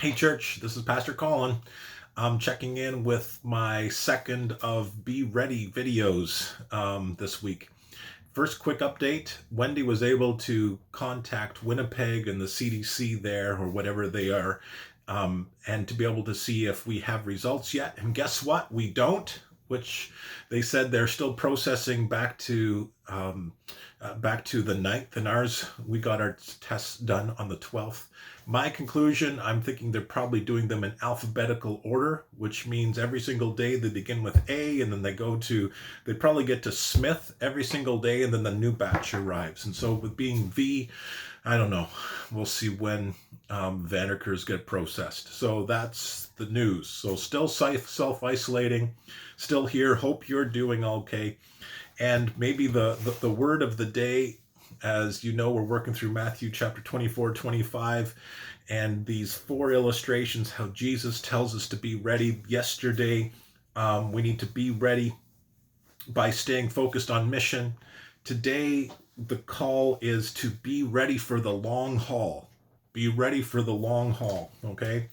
Hey, church, this is Pastor Colin. I'm checking in with my second of Be Ready videos this week. First, quick update: Wendy was able to contact Winnipeg and the CDC there, or whatever they are, and to be able to see if we have results yet. And guess what? We don't. Which they said they're still processing back to the 9th, and ours, we got our tests done on the 12th. My conclusion, I'm thinking they're probably doing them in alphabetical order, which means every single day they begin with A, and then they probably get to Smith every single day, and then the new batch arrives. And so with being V, I don't know. We'll see when Vanderkers get processed. So that's the news. So still self-isolating, still here. Hope you're doing okay. And maybe the word of the day, as you know, we're working through Matthew chapter 24, 25, and these four illustrations, how Jesus tells us to be ready. Yesterday, we need to be ready by staying focused on mission. Today, the call is to be ready for the long haul. Be ready for the long haul, okay?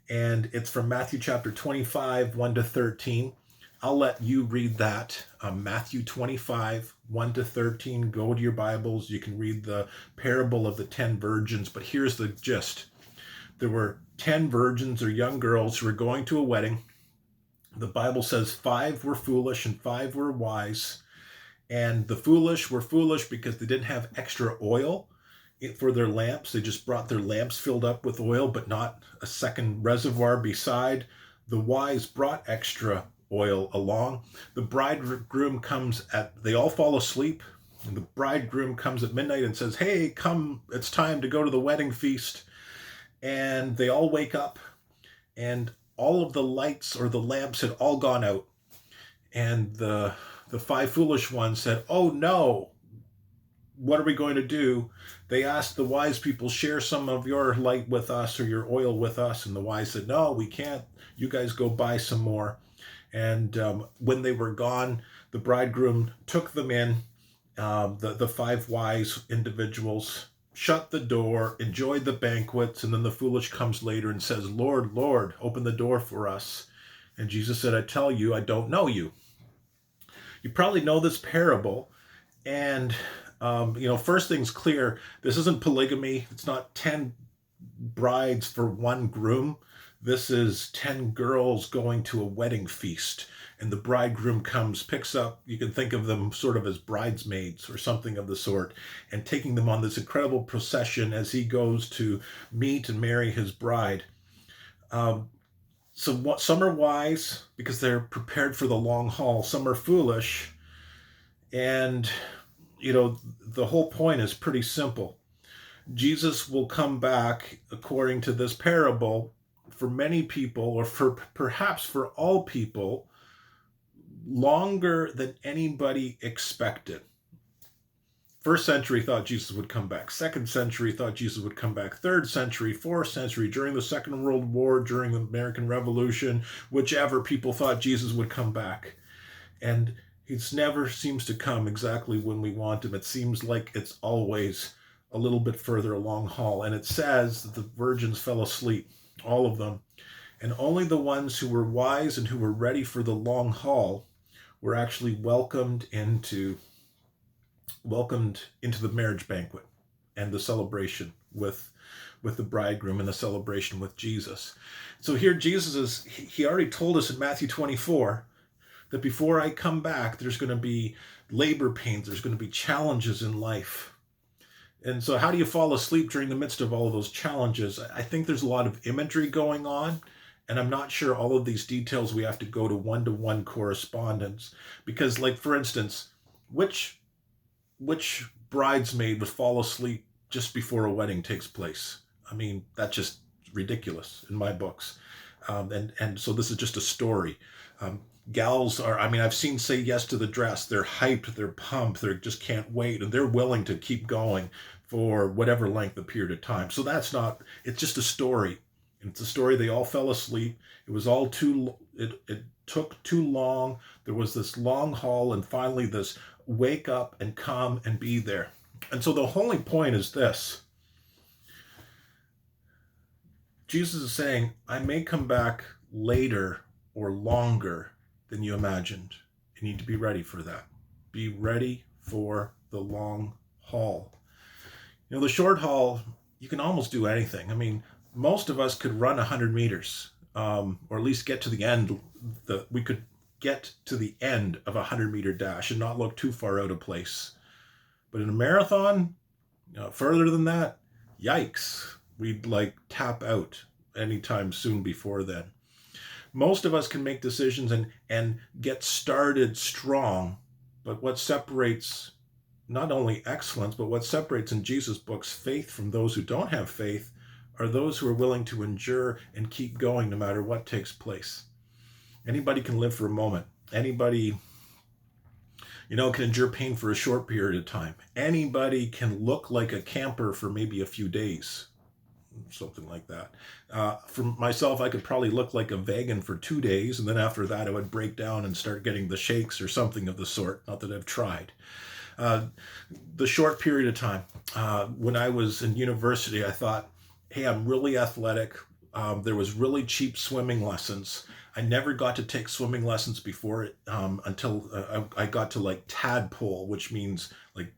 And it's from Matthew chapter 25, 1 to 13. I'll let you read that. Matthew 25, 1 to 13. Go to your Bibles. You can read the parable of the 10 virgins. But here's the gist: there were 10 virgins or young girls who were going to a wedding. The Bible says 5 were foolish and 5 were wise. And the foolish were foolish because they didn't have extra oil for their lamps. They just brought their lamps filled up with oil, but not a second reservoir beside. The wise brought extra oil along. The bridegroom they all fall asleep. And the bridegroom comes at midnight and says, "Hey, come, it's time to go to the wedding feast." And they all wake up, and all of the lights or the lamps had all gone out. And the 5 foolish ones said, "Oh no, what are we going to do?" They asked the wise people, "Share some of your light with us or your oil with us." And the wise said, "No, we can't. You guys go buy some more." And when they were gone, the bridegroom took them in, the 5 wise individuals, shut the door, enjoyed the banquets, and then the foolish comes later and says, "Lord, Lord, open the door for us." And Jesus said, "I tell you, I don't know you." You probably know this parable. And first thing's clear: this isn't polygamy. It's not 10 brides for one groom. This is 10 girls going to a wedding feast, and the bridegroom comes, picks up, you can think of them sort of as bridesmaids or something of the sort, and taking them on this incredible procession as he goes to meet and marry his bride. Some are wise because they're prepared for the long haul. Some are foolish, and the whole point is pretty simple. Jesus will come back, according to this parable, for many people, or perhaps for all people, longer than anybody expected. First century thought Jesus would come back. Second century thought Jesus would come back. Third century, fourth century, during the Second World War, during the American Revolution, whichever, people thought Jesus would come back. And he never seems to come exactly when we want him. It seems like it's always a little bit further a long haul. And it says that the virgins fell asleep, all of them. And only the ones who were wise and who were ready for the long haul were actually welcomed into the marriage banquet and the celebration with the bridegroom and the celebration with Jesus. So here he already told us in Matthew 24 that before I come back, there's going to be labor pains, there's going to be challenges in life. And so how do you fall asleep during the midst of all of those challenges? I think there's a lot of imagery going on, and I'm not sure all of these details we have to go to one-to-one correspondence. Because, like, for instance, which bridesmaid would fall asleep just before a wedding takes place? I mean, that's just ridiculous in my books. And so this is just a story. Gals are, I mean, I've seen say yes to the dress. They're hyped, they're pumped, they just can't wait, and they're willing to keep going for whatever length of period of time. So it's just a story. It's a story. They all fell asleep. It was all it took too long. There was this long haul, and finally this wake up and come and be there. And so the only point is this: Jesus is saying, I may come back later or longer than you imagined. You need to be ready for that. Be ready for the long haul. The short haul, you can almost do anything. I mean, most of us could run 100 meters, or at least get to the end. We could get to the end of a 100-meter dash and not look too far out of place. But in a marathon, further than that, yikes, we'd like tap out anytime soon before then. Most of us can make decisions and get started strong, but what separates not only excellence, but what separates in Jesus' books faith from those who don't have faith are those who are willing to endure and keep going no matter what takes place. Anybody can live for a moment. Anybody, can endure pain for a short period of time. Anybody can look like a camper for maybe a few days, something like that. For myself, I could probably look like a vegan for 2 days, and then after that, I would break down and start getting the shakes or something of the sort. Not that I've tried. The short period of time. When I was in university, I thought, hey, I'm really athletic. There was really cheap swimming lessons. I never got to take swimming lessons before it until I got to like tadpole, which means like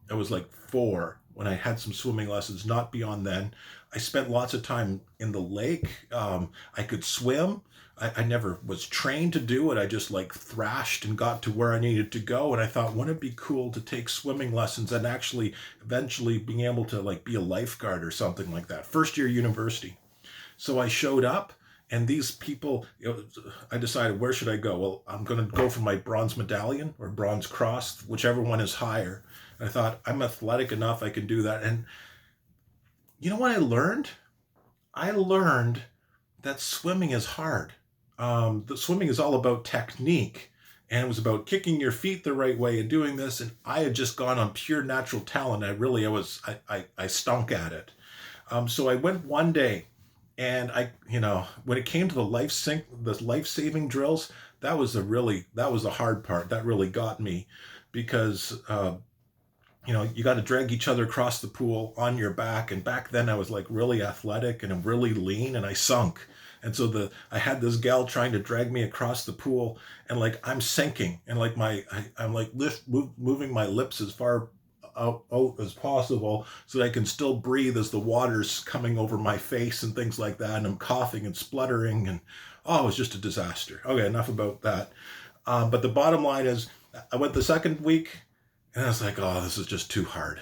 I was like 4 when I had some swimming lessons, not beyond then. I spent lots of time in the lake. I could swim. I never was trained to do it. I just like thrashed and got to where I needed to go. And I thought, wouldn't it be cool to take swimming lessons and actually eventually being able to like be a lifeguard or something like that? First year university. So I showed up, and these people, I decided, where should I go? Well, I'm going to go for my bronze medallion or bronze cross, whichever one is higher. And I thought, I'm athletic enough, I can do that. And you know what I learned? I learned that swimming is hard. The swimming is all about technique, and it was about kicking your feet the right way and doing this. And I had just gone on pure natural talent. I stunk at it. So I went one day, and when it came to the life saving drills, that was the hard part. That really got me, because you got to drag each other across the pool on your back. And back then I was like really athletic and I'm really lean, and I sunk. And so I had this gal trying to drag me across the pool, and like I'm sinking, and like I'm like moving my lips as far out as possible so that I can still breathe as the water's coming over my face and things like that. And I'm coughing and spluttering, and it was just a disaster. Okay, enough about that. But the bottom line is, I went the second week, and I was like, this is just too hard.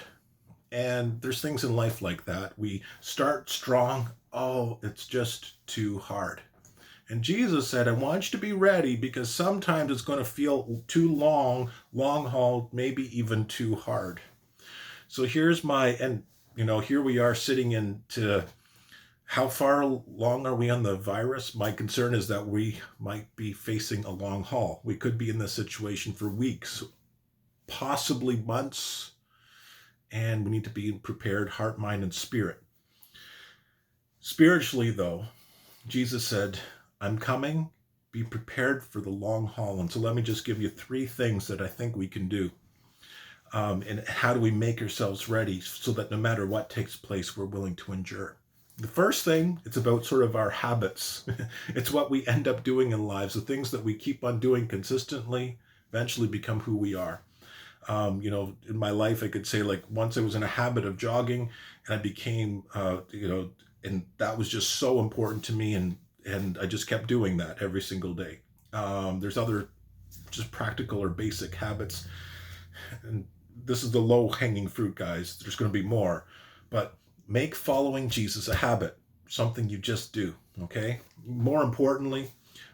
And there's things in life like that. We start strong. It's just too hard. And Jesus said, I want you to be ready, because sometimes it's going to feel too long haul, maybe even too hard. So here we are sitting into how far along are we on the virus? My concern is that we might be facing a long haul. We could be in this situation for weeks, possibly months, and we need to be prepared, heart, mind, and spirit. Spiritually, though, Jesus said, I'm coming, be prepared for the long haul. And so let me just give you 3 things that I think we can do. And how do we make ourselves ready so that no matter what takes place, we're willing to endure? The first thing, it's about sort of our habits. It's what we end up doing in lives. The things that we keep on doing consistently eventually become who we are. In my life, I could say, like, once I was in a habit of jogging, and I became, and that was just so important to me, and I just kept doing that every single day. There's other just practical or basic habits, and this is the low-hanging fruit, guys. There's going to be more, but make following Jesus a habit, something you just do, okay? More importantly,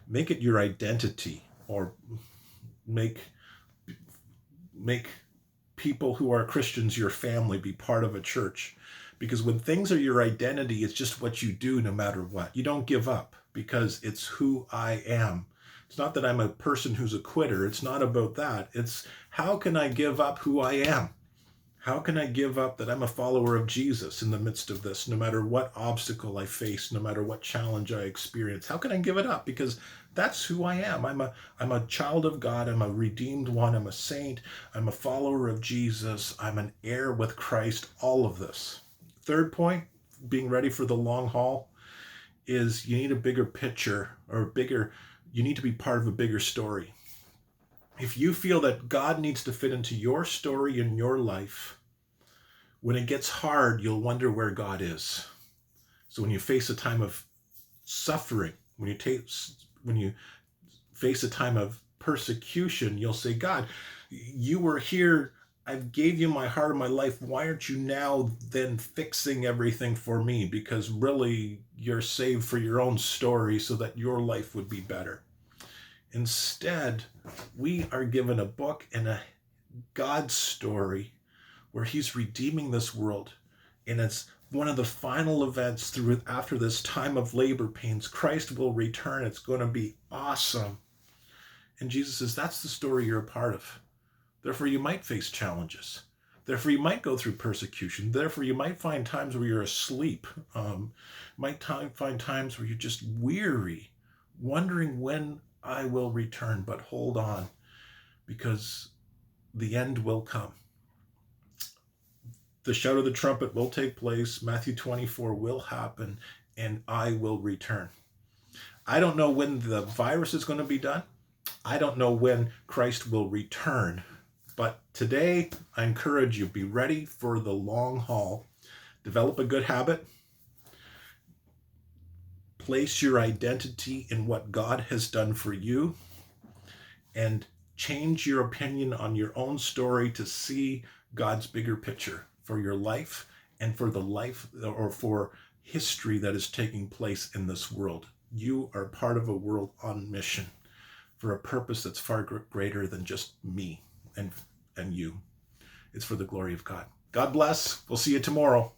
make it your identity, or make people who are Christians your family, be part of a church. Because when things are your identity, it's just what you do no matter what. You don't give up, because it's who I am. It's not that I'm a person who's a quitter. It's not about that. It's, how can I give up who I am? How can I give up that I'm a follower of Jesus in the midst of this, no matter what obstacle I face, no matter what challenge I experience? How can I give it up? Because that's who I am. I'm a child of God. I'm a redeemed one. I'm a saint. I'm a follower of Jesus. I'm an heir with Christ. All of this. Third point, being ready for the long haul, is you need a bigger picture, or you need to be part of a bigger story. If you feel that God needs to fit into your story in your life, when it gets hard, you'll wonder where God is. So when you face a time of suffering, when you face a time of persecution, you'll say, God, you were here. I gave you my heart and my life. Why aren't you now then fixing everything for me? Because really, you're saved for your own story so that your life would be better. Instead, we are given a book and a God story where he's redeeming this world. And it's one of the final events after this time of labor pains. Christ will return. It's going to be awesome. And Jesus says, that's the story you're a part of. Therefore, you might face challenges. Therefore, you might go through persecution. Therefore, you might find times where you're asleep. Find times where you're just weary, wondering when I will return. But hold on, because the end will come. The shout of the trumpet will take place. Matthew 24 will happen, and I will return. I don't know when the virus is going to be done. I don't know when Christ will return. But today, I encourage you, be ready for the long haul. Develop a good habit. Place your identity in what God has done for you. And change your opinion on your own story to see God's bigger picture for your life and for the life or for history that is taking place in this world. You are part of a world on mission for a purpose that's far greater than just me and you. It's for the glory of God. God bless. We'll see you tomorrow.